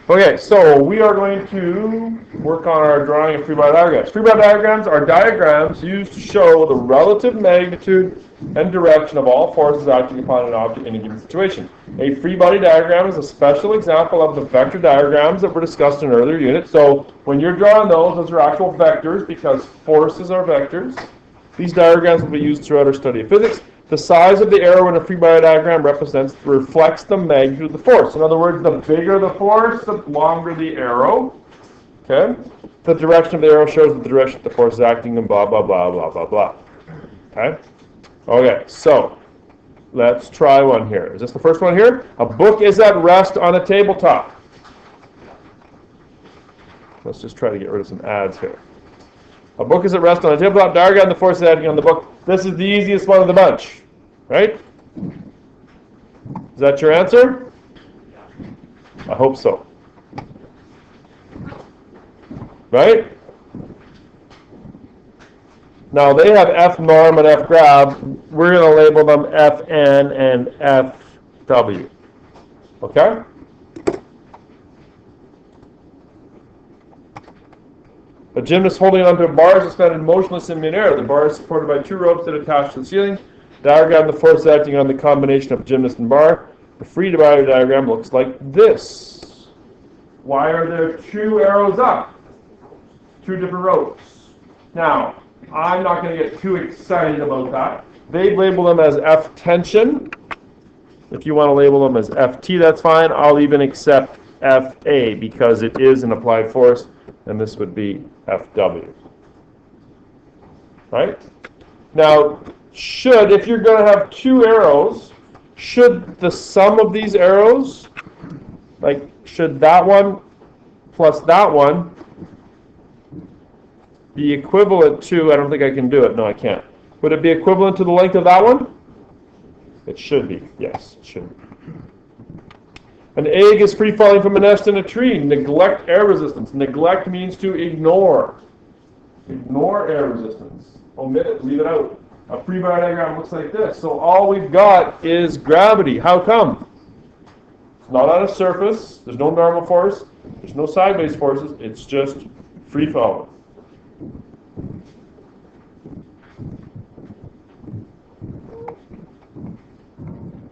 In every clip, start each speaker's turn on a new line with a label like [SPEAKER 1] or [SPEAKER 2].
[SPEAKER 1] Okay, so we are going to work on our drawing of free body diagrams. Free body diagrams are diagrams used to show the relative magnitude and direction of all forces acting upon an object in a given situation. A free body diagram is a special example of the vector diagrams that were discussed in earlier units. So when you're drawing those are actual vectors because forces are vectors. These diagrams will be used throughout our study of physics. The size of the arrow in a free body diagram reflects the magnitude of the force. In other words, the bigger the force, the longer the arrow. Okay? The direction of the arrow shows the direction the force is acting and blah, blah, blah, blah, blah, blah. Okay? Okay, so let's try one here. Is this the first one here? A book is at rest on a tabletop. Let's just try to get rid of some ads here. A book is at rest on a tabletop. Diagram the force acting on the book. This is the easiest one of the bunch, right? Is that your answer? I hope so. Right? Now they have F norm and F grav. We're going to label them Fn and Fw. Okay? A gymnast holding onto a bar is suspended motionless in midair. The bar is supported by two ropes that attach to the ceiling. Diagram the force acting on the combination of gymnast and bar. The free body diagram looks like this. Why are there two arrows up? Two different ropes. Now, I'm not going to get too excited about that. They label them as F tension. If you want to label them as Ft, that's fine. I'll even accept Fa because it is an applied force, and this would be Fw. Right? Now, if you're going to have two arrows, should the sum of these arrows, should that one plus that one be equivalent to, I don't think I can do it. No, I can't. Would it be equivalent to the length of that one? It should be. Yes, it should be. An egg is free falling from a nest in a tree. Neglect air resistance. Neglect means to ignore. Ignore air resistance. Omit it. Leave it out. A free body diagram looks like this. So all we've got is gravity. How come? It's not on a surface. There's no normal force. There's no sideways forces. It's just free falling.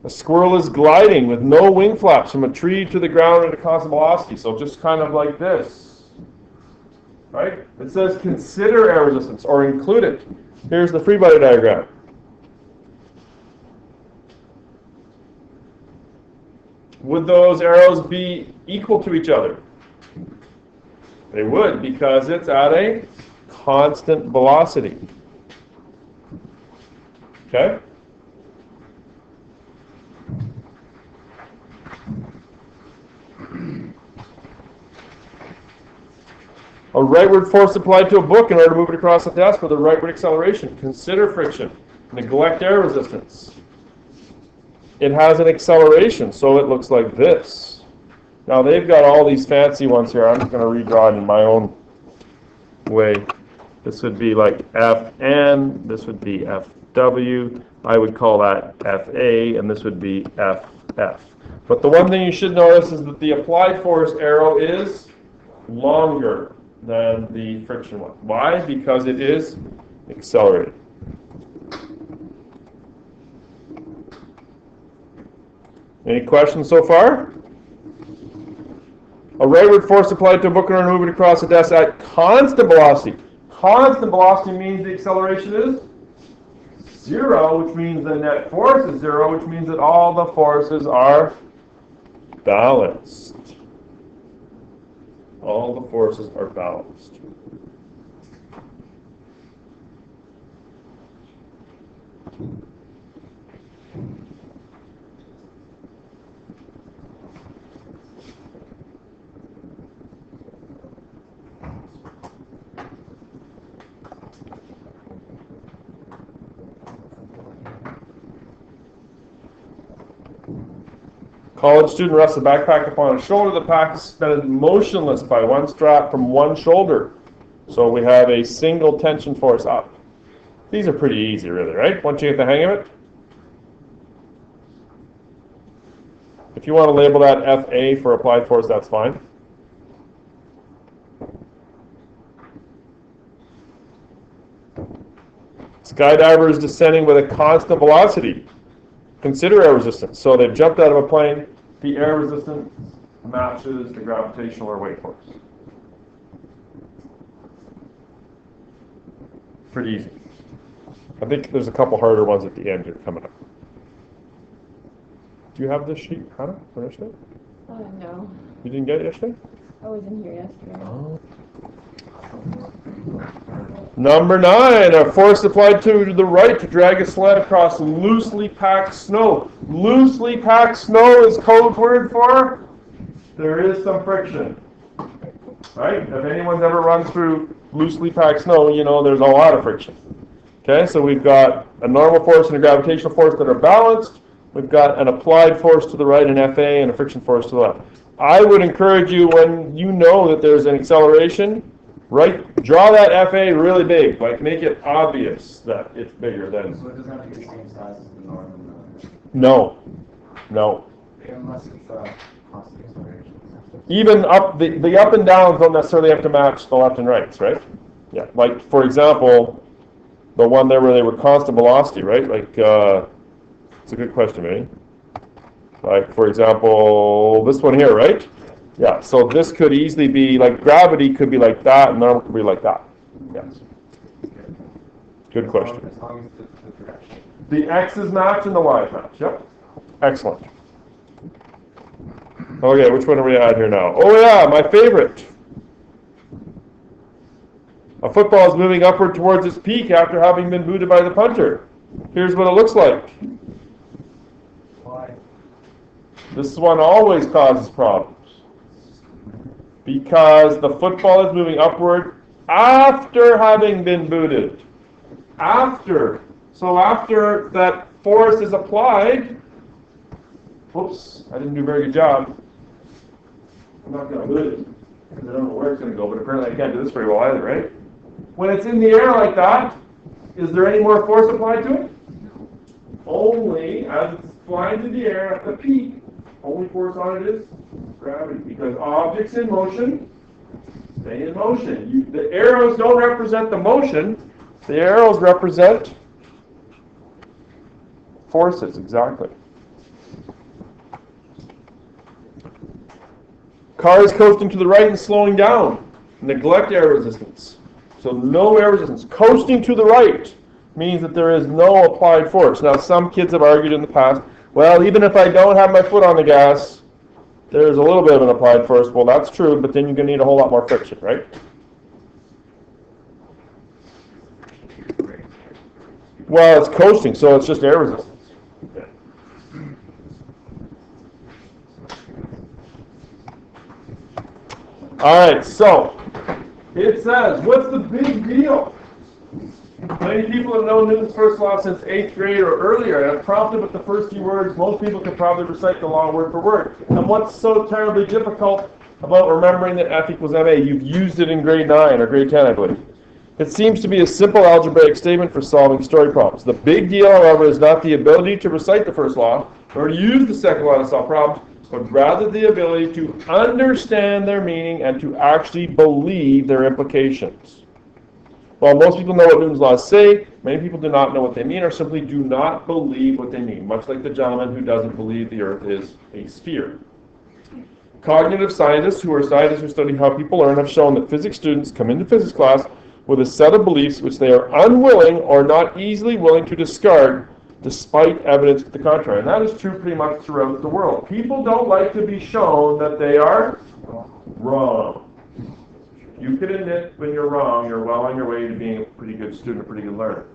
[SPEAKER 1] A squirrel is gliding with no wing flaps from a tree to the ground at a constant velocity. So just kind of like this. Right? It says consider air resistance or include it. Here's the free body diagram. Would those arrows be equal to each other? They would because it's at a constant velocity. Okay? A rightward force applied to a book in order to move it across the desk with a rightward acceleration. Consider friction. Neglect air resistance. It has an acceleration, so it looks like this. Now they've got all these fancy ones here. I'm just going to redraw it in my own way. This would be like Fn. This would be Fw. I would call that Fa, and this would be Ff. But the one thing you should notice is that the applied force arrow is longer than the friction one. Why? Because it is accelerated. Any questions so far? A rightward force applied to a book in order to move it across the desk at constant velocity. Constant velocity means the acceleration is 0, which means the net force is 0, which means that all the forces are balanced. All the forces are balanced. College student rests a backpack upon his shoulder. The pack is suspended motionless by one strap from one shoulder. So we have a single tension force up. These are pretty easy, really, right? Once you get the hang of it. If you want to label that FA for applied force, that's fine. Skydiver is descending with a constant velocity. Consider air resistance. So they've jumped out of a plane. The air resistance matches the gravitational or weight force. Pretty easy. I think there's a couple harder ones at the end here coming up. Do you have this sheet, Hannah, for yesterday?
[SPEAKER 2] No.
[SPEAKER 1] You didn't get it yesterday?
[SPEAKER 2] I wasn't here yesterday.
[SPEAKER 1] Oh. Number 9, a force applied to the right to drag a sled across loosely packed snow. Loosely packed snow is code word for there is some friction. Right? If anyone's ever run through loosely packed snow, you know there's a lot of friction. Okay, so we've got a normal force and a gravitational force that are balanced. We've got an applied force to the right, an FA, and a friction force to the left. I would encourage you, when you know that there's an acceleration, draw that FA really big, like make it obvious that it's bigger than.
[SPEAKER 3] So it doesn't have to be the same size as the norm?
[SPEAKER 1] No.
[SPEAKER 3] Unless it's constant acceleration.
[SPEAKER 1] Even the up and downs don't necessarily have to match the left and rights, right? Yeah, like for example, the one there where they were constant velocity, right? Like, it's a good question, Vinny. Like, for example, this one here, right? Yeah, so this could easily be, like, gravity could be like that, and normal could be like that. Yes. Good question.
[SPEAKER 3] As long as it's the direction.
[SPEAKER 1] The x's match and the y's match, yep. Excellent. Okay, which one are we at here now? Oh yeah, my favorite. A football is moving upward towards its peak after having been booted by the punter. Here's what it looks like.
[SPEAKER 3] Why?
[SPEAKER 1] This one always causes problems. Because the football is moving upward after having been booted. After. So after that force is applied, whoops, I didn't do a very good job. I'm not going to boot it, because I don't know where it's going to go, but apparently I can't do this very well either, right? When it's in the air like that, is there any more force applied to it? Only as it's flying through the air at the peak, only force on it is gravity, because objects in motion stay in motion. The arrows don't represent the motion, the arrows represent forces, exactly. Car is coasting to the right and slowing down. Neglect air resistance. So no air resistance. Coasting to the right means that there is no applied force. Now some kids have argued in the past, well, even if I don't have my foot on the gas, there's a little bit of an applied force. Well, that's true, but then you're going to need a whole lot more friction, right? Well, it's coasting, so it's just air resistance. All right, so it says, what's the big deal? Many people have known Newton's first law since 8th grade or earlier, and have prompted with the first few words. Most people can probably recite the law word for word. And what's so terribly difficult about remembering that F equals ma? You've used it in grade 9 or grade 10, I believe. It seems to be a simple algebraic statement for solving story problems. The big deal, however, is not the ability to recite the first law or to use the second law to solve problems, but rather the ability to understand their meaning and to actually believe their implications. While most people know what Newton's laws say, many people do not know what they mean or simply do not believe what they mean, much like the gentleman who doesn't believe the earth is a sphere. Cognitive scientists, who are scientists who study how people learn, have shown that physics students come into physics class with a set of beliefs which they are unwilling or not easily willing to discard despite evidence to the contrary. And that is true pretty much throughout the world. People don't like to be shown that they are wrong. You can admit when you're wrong, you're well on your way to being a pretty good student, a pretty good learner.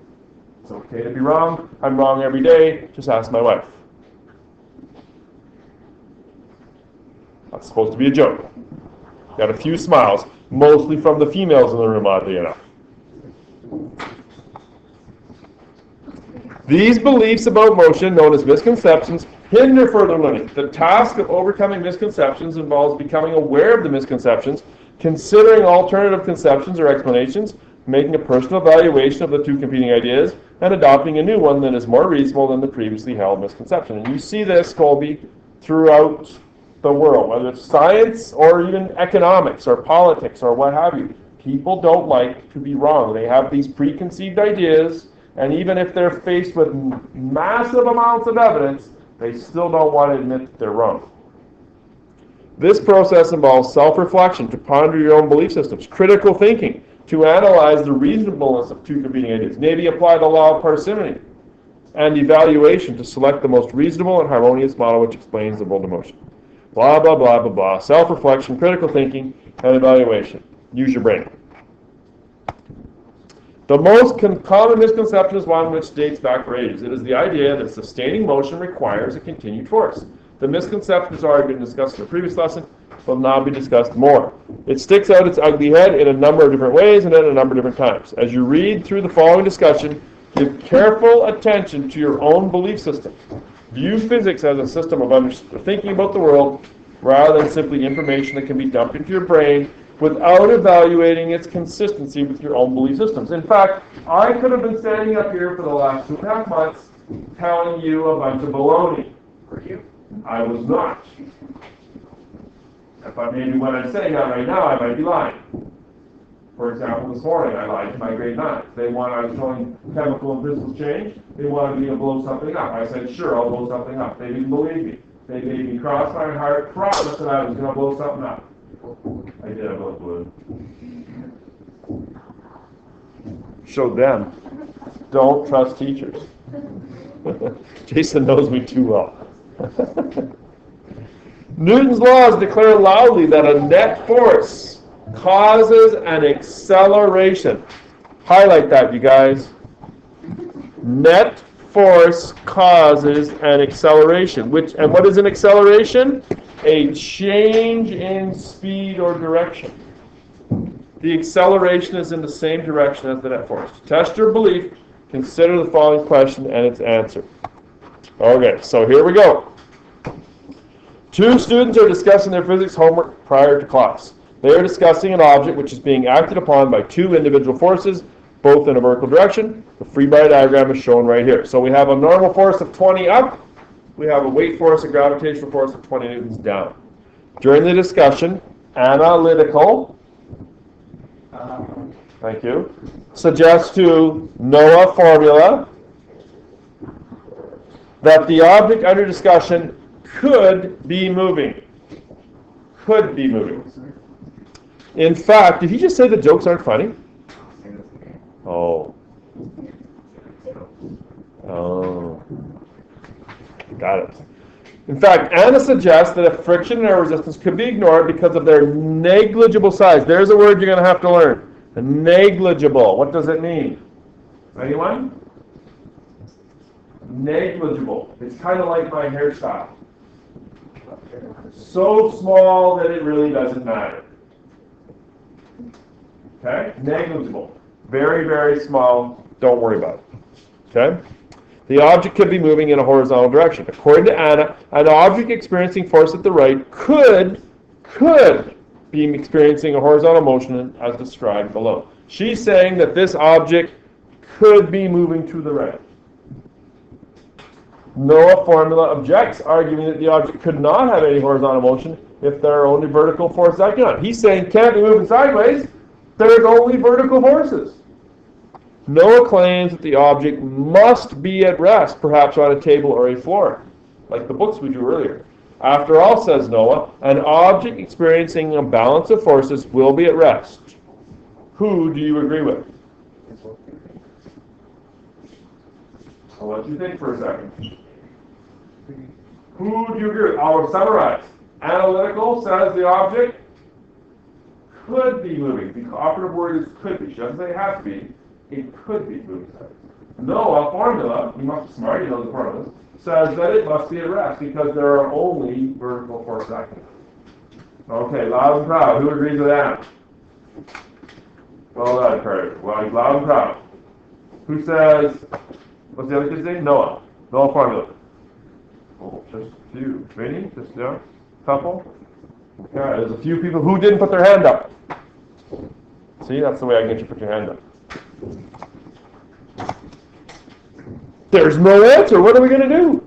[SPEAKER 1] It's okay to be wrong. I'm wrong every day. Just ask my wife. That's supposed to be a joke. Got a few smiles, mostly from the females in the room, oddly enough. These beliefs about motion, known as misconceptions, hinder further learning. The task of overcoming misconceptions involves becoming aware of the misconceptions, considering alternative conceptions or explanations, making a personal evaluation of the two competing ideas, and adopting a new one that is more reasonable than the previously held misconception. And you see this, Colby, throughout the world, whether it's science or even economics or politics or what have you. People don't like to be wrong. They have these preconceived ideas, And even if they're faced with massive amounts of evidence, they still don't want to admit that they're wrong. This process involves self-reflection to ponder your own belief systems, critical thinking to analyze the reasonableness of two competing ideas, maybe apply the law of parsimony, and evaluation to select the most reasonable and harmonious model which explains the world of motion. Blah, blah, blah, blah, blah. Self-reflection, critical thinking, and evaluation. Use your brain. The most common misconception is one which dates back for ages. It is the idea that sustaining motion requires a continued force. The misconception has already been discussed in the previous lesson, will now be discussed more. It sticks out its ugly head in a number of different ways and at a number of different times. As you read through the following discussion, give careful attention to your own belief system. View physics as a system of thinking about the world rather than simply information that can be dumped into your brain without evaluating its consistency with your own belief systems. In fact, I could have been standing up here for the last 2.5 months telling you a bunch of baloney.
[SPEAKER 3] Were you?
[SPEAKER 1] I was not. But maybe when I'm saying that right now, I might be lying. For example, this morning I lied to my grade 9. I was showing chemical and physical change. They wanted me to blow something up. I said, sure, I'll blow something up. They didn't believe me. They made me cross my heart, promise that I was going to blow something up. I did, I blew a balloon. Showed them. Don't trust teachers. Jason knows me too well. Newton's laws declare loudly that a net force causes an acceleration. Highlight that, you guys. Net force causes an acceleration. And what is an acceleration? A change in speed or direction. The acceleration is in the same direction as the net force. To test your belief, consider the following question and its answer. Okay, so here we go. Two students are discussing their physics homework prior to class. They are discussing an object which is being acted upon by two individual forces, both in a vertical direction. The free body diagram is shown right here. So we have a normal force of 20 up. We have a weight force, a gravitational force of 20 newtons down. During the discussion, analytical, thank you, suggests to Noah formula that the object under discussion could be moving. Could be moving. In fact, did he just say the jokes aren't funny? Oh. Oh. Got it. In fact, Anna suggests that if friction and air resistance could be ignored because of their negligible size. There's a word you're going to have to learn. Negligible. What does it mean? Anyone? Negligible. It's kind of like my hairstyle. So small that it really doesn't matter. Okay? Negligible. Very, very small. Don't worry about it. Okay? The object could be moving in a horizontal direction. According to Anna, an object experiencing force at the right could be experiencing a horizontal motion as described below. She's saying that this object could be moving to the right. Noah formula objects, arguing that the object could not have any horizontal motion if there are only vertical forces acting on it. He's saying can't be moving sideways. There's only vertical forces. Noah claims that the object must be at rest, perhaps on a table or a floor, like the books we drew earlier. After all, says Noah, an object experiencing a balance of forces will be at rest. Who do you agree with? I'll let you think for a second. Who do you agree with? I'll summarize. Analytical says the object could be moving. The operative word is could be. She doesn't say it has to be. It could be moving. Noah formula, you must be smart, you know the formulas, says that it must be at rest because there are only vertical forces acting. Okay, loud and proud. Who agrees with that? Well done, Kurt. Well, loud and proud. Who says, what's the other kid's name? Noah. Noah formula. Oh, just a few. Vinny? Just a couple? Okay, there's a few people who didn't put their hand up. See, that's the way I get you to put your hand up. There's no answer. What are we going to do?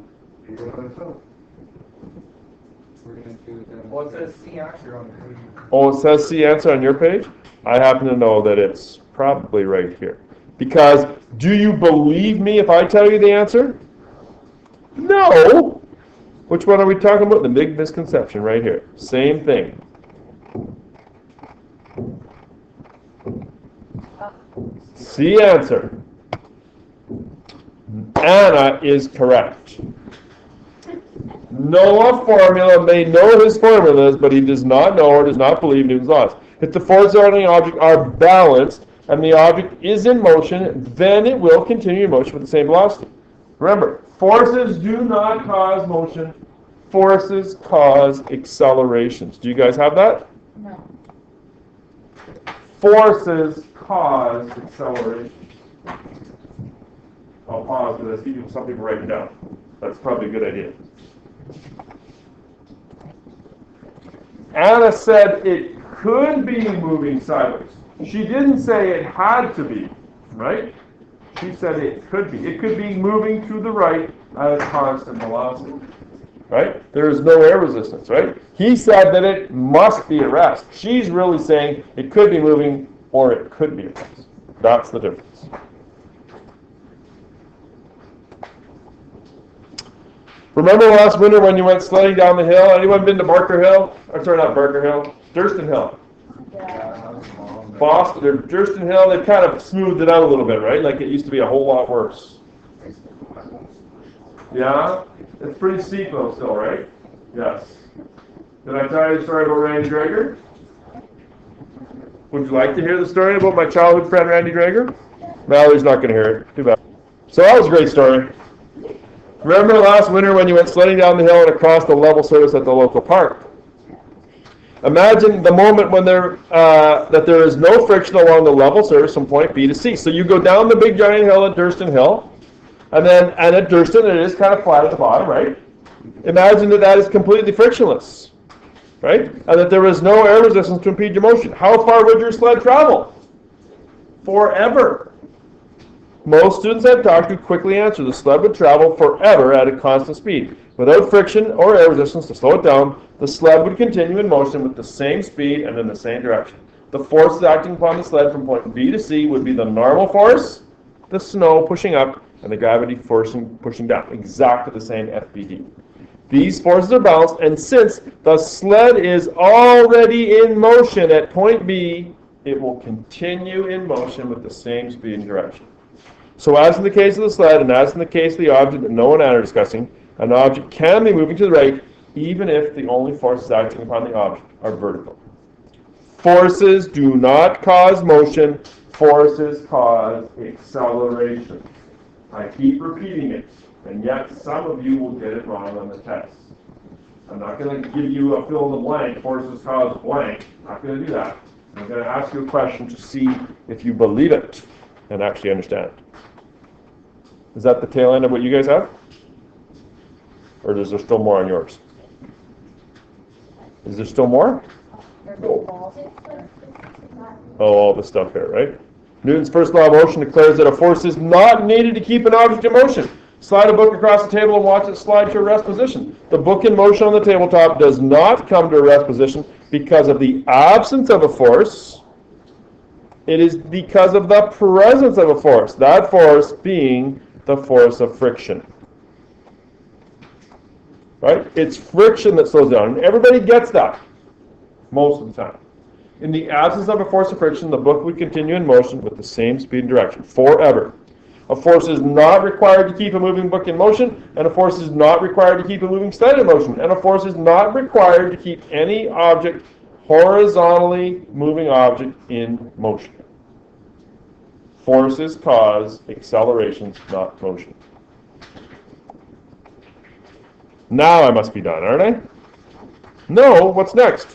[SPEAKER 3] Well, it says C answer on the page.
[SPEAKER 1] Oh, it says C answer on your page? I happen to know that it's probably right here. Because do you believe me if I tell you the answer? No. Which one are we talking about? The big misconception right here. Same thing. C answer. Anna is correct. Noah formula may know his formulas, but he does not know or does not believe Newton's laws. If the forces on the object are balanced and the object is in motion, then it will continue in motion with the same velocity. Remember, forces do not cause motion. Forces cause accelerations. Do you guys have that?
[SPEAKER 2] No.
[SPEAKER 1] Forces cause acceleration. I'll pause for this. Some people write it down. That's probably a good idea. Anna said it could be moving sideways. She didn't say it had to be, right? She said it could be. It could be moving to the right at a constant velocity, right? There is no air resistance, right? He said that it must be at rest. She's really saying it could be moving or it could be at rest. That's the difference. Remember last winter when you went sledding down the hill? Anyone been to Barker Hill? Or sorry, not Barker Hill. Durston Hill. Boston, or Durston Hill, they've kind of smoothed it out a little bit, right? Like it used to be a whole lot worse. Yeah? It's pretty steep though still, right? Yes. Did I tell you the story about Randy Drager? Would you like to hear the story about my childhood friend Randy Drager? Valerie's not going to hear it. Too bad. So that was a great story. Remember last winter when you went sledding down the hill and across the level surface at the local park? Imagine the moment when that there is no friction along the level surface from point B to C. So you go down the big giant hill at Durston Hill, and at Durston it is kind of flat at the bottom, right? Imagine that is completely frictionless, right? And that there is no air resistance to impede your motion. How far would your sled travel? Forever. Most students I've talked to quickly answer the sled would travel forever at a constant speed. Without friction or air resistance to slow it down, the sled would continue in motion with the same speed and in the same direction. The forces acting upon the sled from point B to C would be the normal force, the snow pushing up, and the gravity pushing down. Exactly the same FBD. These forces are balanced, and since the sled is already in motion at point B, it will continue in motion with the same speed and direction. So as in the case of the sled, and as in the case of the object that Noah and Anna are discussing, an object can be moving to the right even if the only forces acting upon the object are vertical. Forces do not cause motion. Forces cause acceleration. I keep repeating it, and yet some of you will get it wrong on the test. I'm not going to give you a fill in the blank, forces cause blank. I'm not going to do that. I'm going to ask you a question to see if you believe it and actually understand it. Is that the tail end of what you guys have? Or is there still more on yours? Is there still more? Oh, all the stuff here, right? Newton's first law of motion declares that a force is not needed to keep an object in motion. Slide a book across the table and watch it slide to a rest position. The book in motion on the tabletop does not come to a rest position because of the absence of a force. It is because of the presence of a force. That force being the force of friction. Right? It's friction that slows down. And everybody gets that most of the time. In the absence of a force of friction, the book would continue in motion with the same speed and direction forever. A force is not required to keep a moving book in motion, and a force is not required to keep a moving sled in motion, and a force is not required to keep any object, horizontally moving object, in motion. Forces cause accelerations, not motion. Now I must be done, aren't I? No, what's next?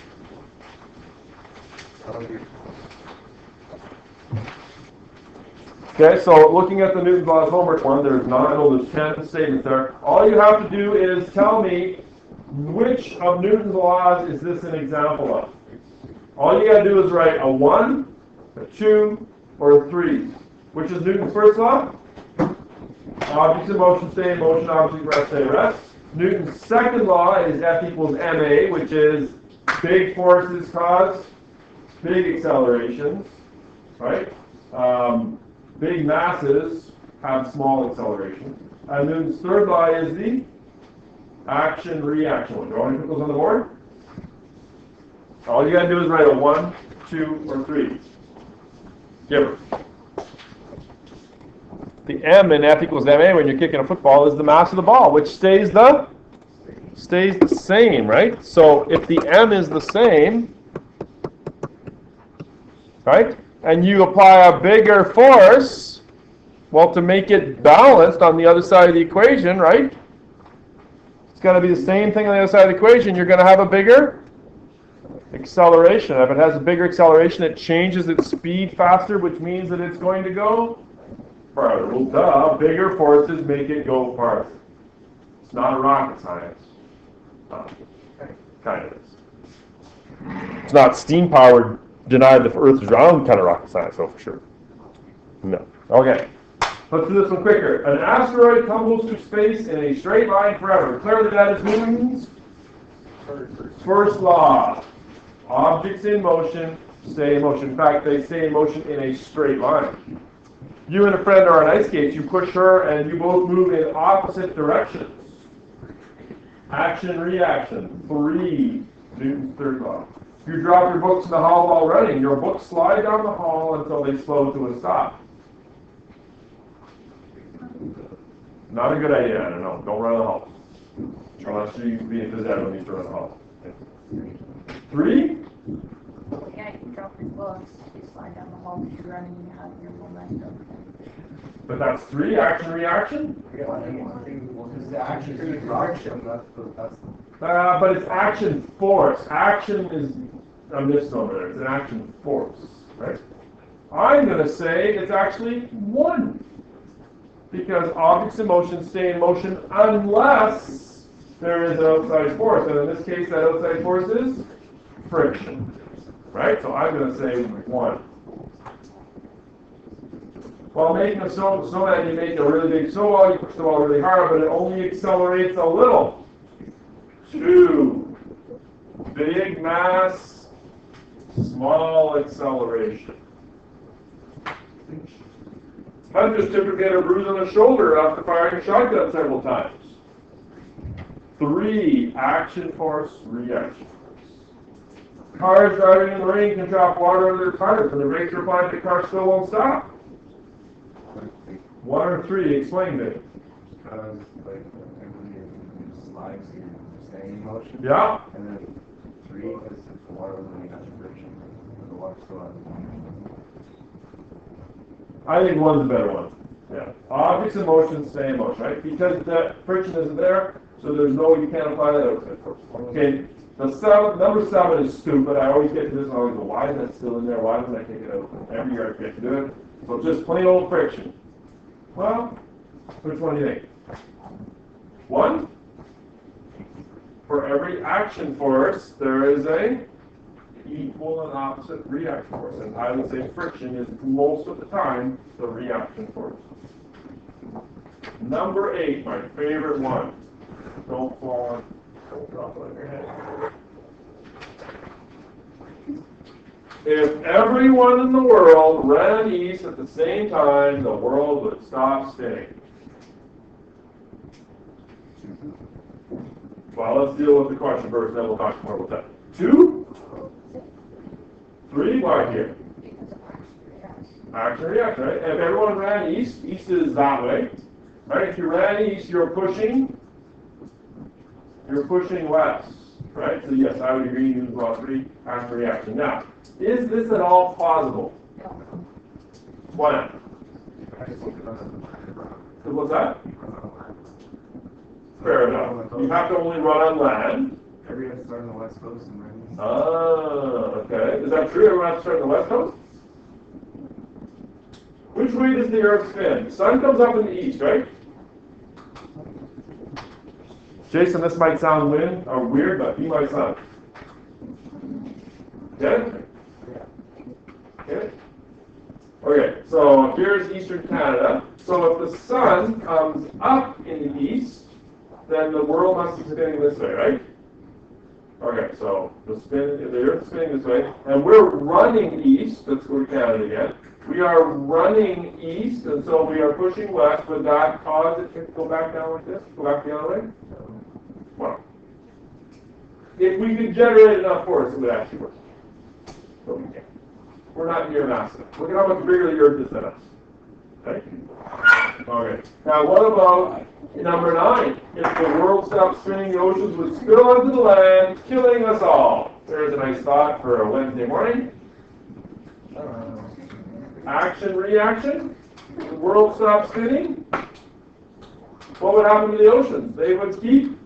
[SPEAKER 1] Okay, so looking at the Newton's Laws homework one, there's 10 statements there. All you have to do is tell me which of Newton's laws is this an example of. All you got to do is write a 1, a 2, or a 3. Which is Newton's first law? Objects in motion stay in motion, objects at rest stay at rest. Newton's second law is F equals ma, which is big forces cause big accelerations, right? Big masses have small acceleration. And then the third law is the action-reaction one. Do you want to put those on the board? All you gotta do is write a 1, 2, or 3. Give it. The M in F equals MA when you're kicking a football is the mass of the ball, which stays the same, right? So if the M is the same, right, and you apply a bigger force, well, to make it balanced on the other side of the equation, right? It's going to be the same thing on the other side of the equation. You're going to have a bigger acceleration. If it has a bigger acceleration, it changes its speed faster, which means that it's going to go farther. Well, duh, bigger forces make it go farther. It's not a rocket science. Kind of is. It's not steam-powered, deny the Earth is round kind of rocket science, though, for sure. No. Okay. Let's do this one quicker. An asteroid tumbles through space in a straight line forever. Clearly that is Newton's first law. Objects in motion stay in motion. In fact, they stay in motion in a straight line. You and a friend are on ice skates. You push her and you both move in opposite directions. Action, reaction. 3. Newton's third law. You drop your books in the hall while running. Your books slide down the hall until they slow to a stop. Not a good idea, I don't know. Don't run in the hall. Unless you be in phys ed when you run in the hall. 3?
[SPEAKER 2] Yeah, you can drop your books, you slide down the hall because you're running and you have your momentum.
[SPEAKER 1] But that's 3, action, reaction?
[SPEAKER 3] Because the action is reaction, that's
[SPEAKER 1] But it's action force. Action is a misnomer there. It's an action force, right? I'm going to say it's actually 1. Because objects in motion stay in motion unless there is an outside force. And in this case, that outside force is friction. Right? So I'm going to say 1. While making a snowman, you make a really big snowball, you push the ball really hard, but it only accelerates a little. 2. Big mass, small acceleration. Hunters typically get a bruise on the shoulder after firing a shotgun several times. 3. Action force, reaction force. Cars driving in the rain can drop water over their tires. When the brakes are applied, the car still won't stop. 1 or 3, explain it.
[SPEAKER 3] because like everybody slides, you're staying in motion.
[SPEAKER 1] Yeah.
[SPEAKER 3] And then 3 because the water when you have friction, the water still has.
[SPEAKER 1] I think 1's a better one. Yeah. Objects in motion stay in motion, right? Because the friction isn't there, so there's no, you can't apply that outside force. Okay. Number 7 is stupid. I always get to this and I always go, why is that still in there? Why don't I take it out? Every year I forget to do it. So just plain old friction. Well, which one do you think? 1? For every action force, there is a equal and opposite reaction force. And I would say friction is most of the time the reaction force. Number 8, my favorite one. Don't fall on. Don't drop it on your head. If everyone in the world ran east at the same time, the world would stop spinning. Well, let's deal with the question first, then we'll talk more about that. 2? 3? Why here? Action, reaction, right? If everyone ran east, east is that way. Right? If you ran east, you're pushing west. Right? So yes, I would agree, Newton's law 3, action, reaction. Now, is this at all plausible? Why not? What's that? Fair enough. You have to only run on land.
[SPEAKER 3] Everybody start on the west coast and run east.
[SPEAKER 1] Okay. Is that true? Everyone has to start on the west coast? Which way does the Earth spin? The sun comes up in the east, right? Jason, this might sound weird, but be my son. Okay? Okay? Okay, so here's eastern Canada. So if the sun comes up in the east, then the world must be spinning this way, right? Okay, so the Earth is spinning this way, and we're running east. Let's go to Canada again. We are running east, and so we are pushing west. Would that cause it to go back down like this? Go back the other way? Well, if we could generate enough force, it would actually work. But we can't. We're not near mass enough. Look at how much bigger the Earth is than us. Okay? Okay. Now, what about number 9? If the world stopped spinning, the oceans would spill onto the land, killing us all. There's a nice thought for a Wednesday morning. Action, reaction. The world stopped spinning. What would happen to the oceans? They would keep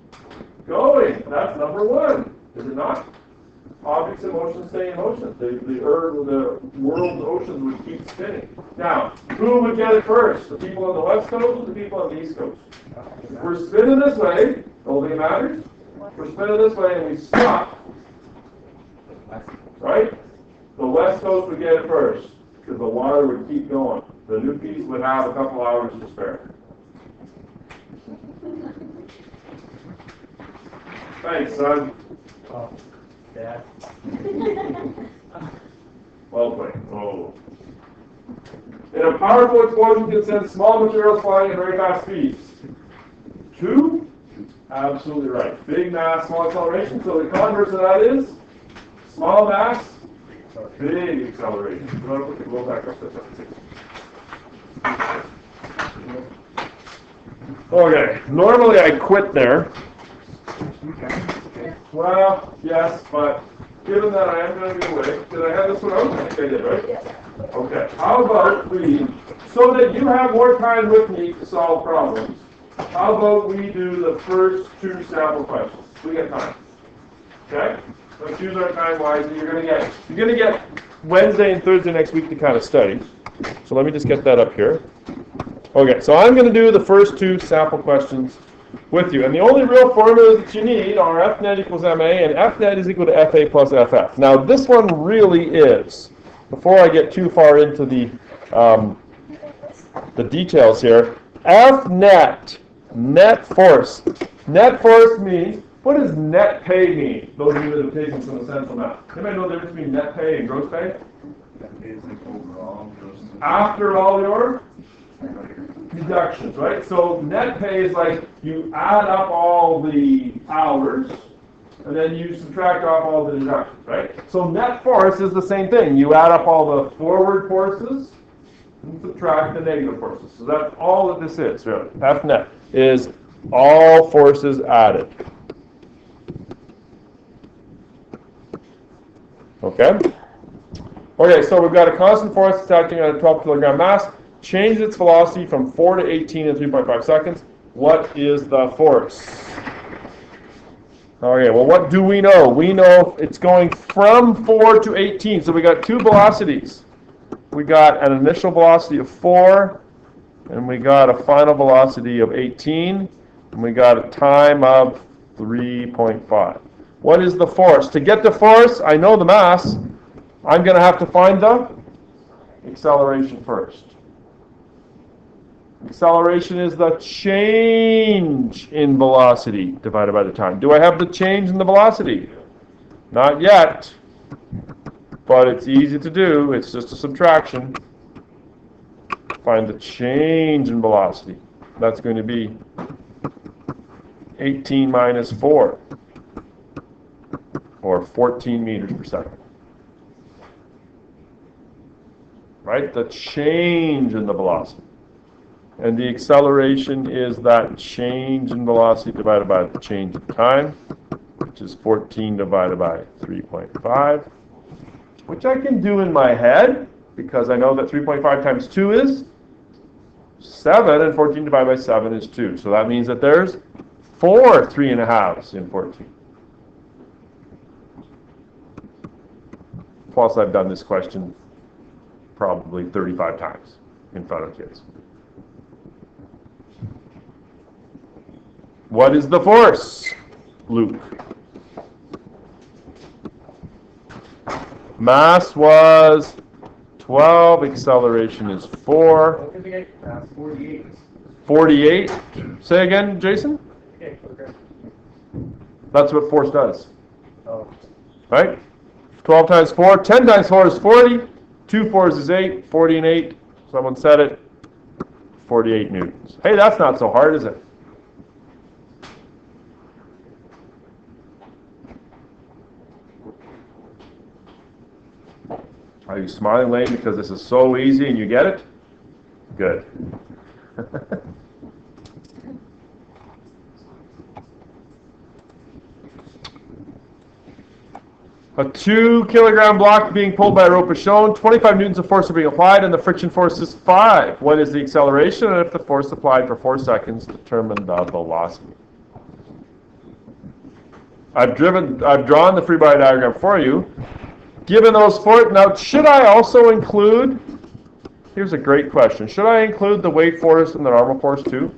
[SPEAKER 1] going. That's number 1. Is it not? Objects in motion stay in motion. The world's oceans would keep spinning. Now, who would get it first? The people on the west coast or the people on the east coast? If we're spinning this way, the only thing that matters, we're spinning this way and we stop, right? The west coast would get it first because the water would keep going. The Newfies would have a couple hours to spare. Thanks, son.
[SPEAKER 3] Dad.
[SPEAKER 1] Well played. Oh. And a powerful explosion can send small materials flying at very fast speeds. 2? Absolutely right. Big mass, small acceleration. So the converse of that is small mass, big acceleration. You want to put the globe back up there? Okay. Normally I quit there. Well, yes, but given that I am going to be away, did I have this one out? I think I did, right?
[SPEAKER 2] Yeah.
[SPEAKER 1] Okay. How about we, so that you have more time with me to solve problems, how about we do the first 2 sample questions? We get time. Okay? Let's use our time wisely. You're going to get Wednesday and Thursday next week to kind of study. So let me just get that up here. Okay, so I'm going to do the first 2 sample questions with you. And the only real formulas that you need are F net equals MA and F net is equal to FA plus FF. Now this one really is, before I get too far into the details here, F net, net force. Net force means, what does net pay mean? Those of you that have taken some essential math. Anybody know the difference between net pay and gross pay?
[SPEAKER 3] That is like overall.
[SPEAKER 1] After all your deductions, right? So net pay is like you add up all the hours and then you subtract off all the deductions, right? So net force is the same thing. You add up all the forward forces and subtract the negative forces. So that's all that this is, really. F net is all forces added. Okay? Okay, so we've got a constant force that's acting on a 12 kilogram mass. Change its velocity from 4 to 18 in 3.5 seconds. What is the force? Okay, well, what do we know? We know it's going from 4 to 18. So we got 2 velocities. We got an initial velocity of 4, and we got a final velocity of 18, and we got a time of 3.5. What is the force? To get the force, I know the mass. I'm going to have to find the acceleration first. Acceleration is the change in velocity divided by the time. Do I have the change in the velocity? Not yet, but it's easy to do. It's just a subtraction. Find the change in velocity. That's going to be 18 minus 4, or 14 meters per second. Right? The change in the velocity. And the acceleration is that change in velocity divided by the change in time, which is 14 divided by 3.5, which I can do in my head, because I know that 3.5 times 2 is 7, and 14 divided by 7 is 2. So that means that there's 4 3.5s in 14. Plus, I've done this question probably 35 times in front of kids. What is the force, Luke? Mass was 12, acceleration is 4.
[SPEAKER 3] 48.
[SPEAKER 1] 48. Say again, Jason?
[SPEAKER 3] Okay.
[SPEAKER 1] That's what force does.
[SPEAKER 3] Oh.
[SPEAKER 1] Right? 12 times 4, 10 times 4 is 40. 2 fours is 8, 40 and 8. Someone said it. 48 newtons. Hey, that's not so hard, is it? Are you smiling, Lane, because this is so easy and you get it? Good. A 2 kilogram block being pulled by a rope is shown. 25 newtons of force are being applied, and the friction force is 5. What is the acceleration? And if the force applied for 4 seconds, determine the velocity. I've drawn the free body diagram for you. Given those four, now should I also include? Here's a great question. Should I include the weight force and the normal force too?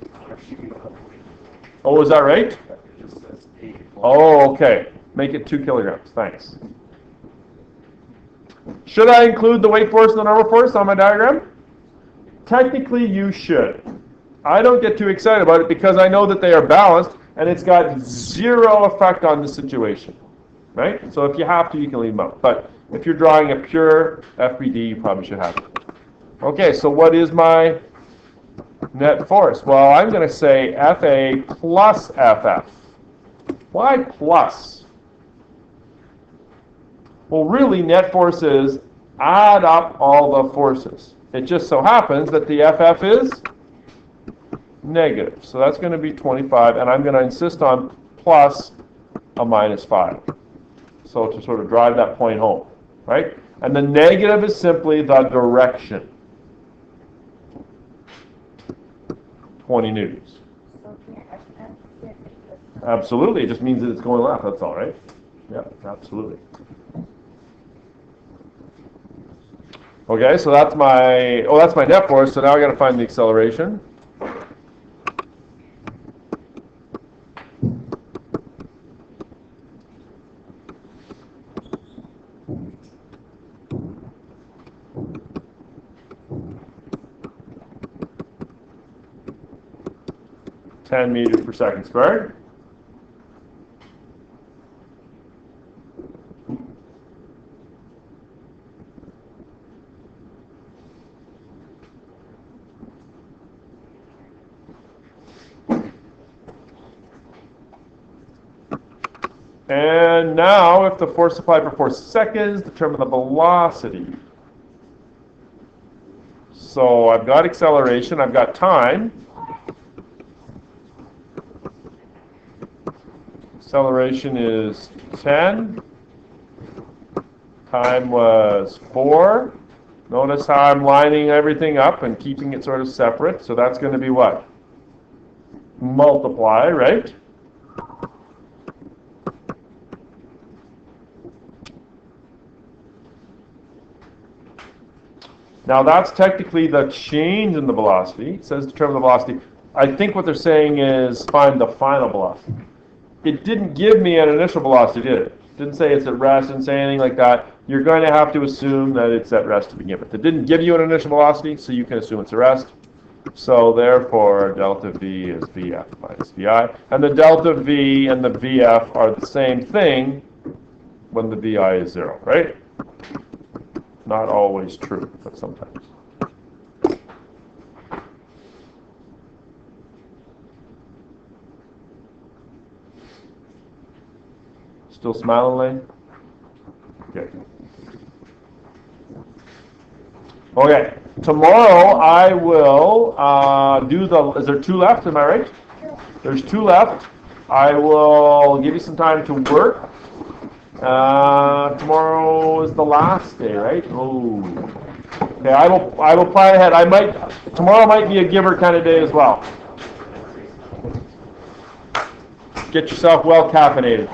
[SPEAKER 1] Oh, is that right? Oh, okay. Make it 2 kilograms. Thanks. Should I include the weight force and the normal force on my diagram? Technically, you should. I don't get too excited about it because I know that they are balanced and it's got 0 effect on the situation. Right? So if you have to, you can leave them out. But if you're drawing a pure FBD, you probably should have it. Okay, so what is my net force? Well, I'm going to say FA plus FF. Why plus? Well, really, net force is add up all the forces. It just so happens that the FF is negative. So that's going to be 25, and I'm going to insist on plus a minus 5. So to sort of drive that point home, right? And the negative is simply the direction. 20 newtons. Absolutely. It just means that it's going left. That's all, right? Yeah, absolutely. Okay, so that's my net force. So now I got to find the acceleration. Meters per second squared. And now, if the force applied for 4 seconds, determine the velocity. So I've got acceleration, I've got time. Acceleration is 10. Time was 4. Notice how I'm lining everything up and keeping it sort of separate. So that's going to be what? Multiply, right? Now that's technically the change in the velocity. It says determine the velocity. I think what they're saying is find the final velocity. It didn't give me an initial velocity, did it? It didn't say it's at rest, didn't say anything like that. You're going to have to assume that it's at rest to begin with. It didn't give you an initial velocity, so you can assume it's at rest. So therefore, delta V is Vf minus Vi. And the delta V and the Vf are the same thing when the Vi is 0, right? Not always true, but sometimes. Still smiling, Lane? Okay. Okay. Tomorrow I will do the. Is there 2 left? Am I right? There's 2 left. I will give you some time to work. Tomorrow is the last day, right? Oh. Okay. I will plan ahead. Tomorrow might be a giver kind of day as well. Get yourself well caffeinated.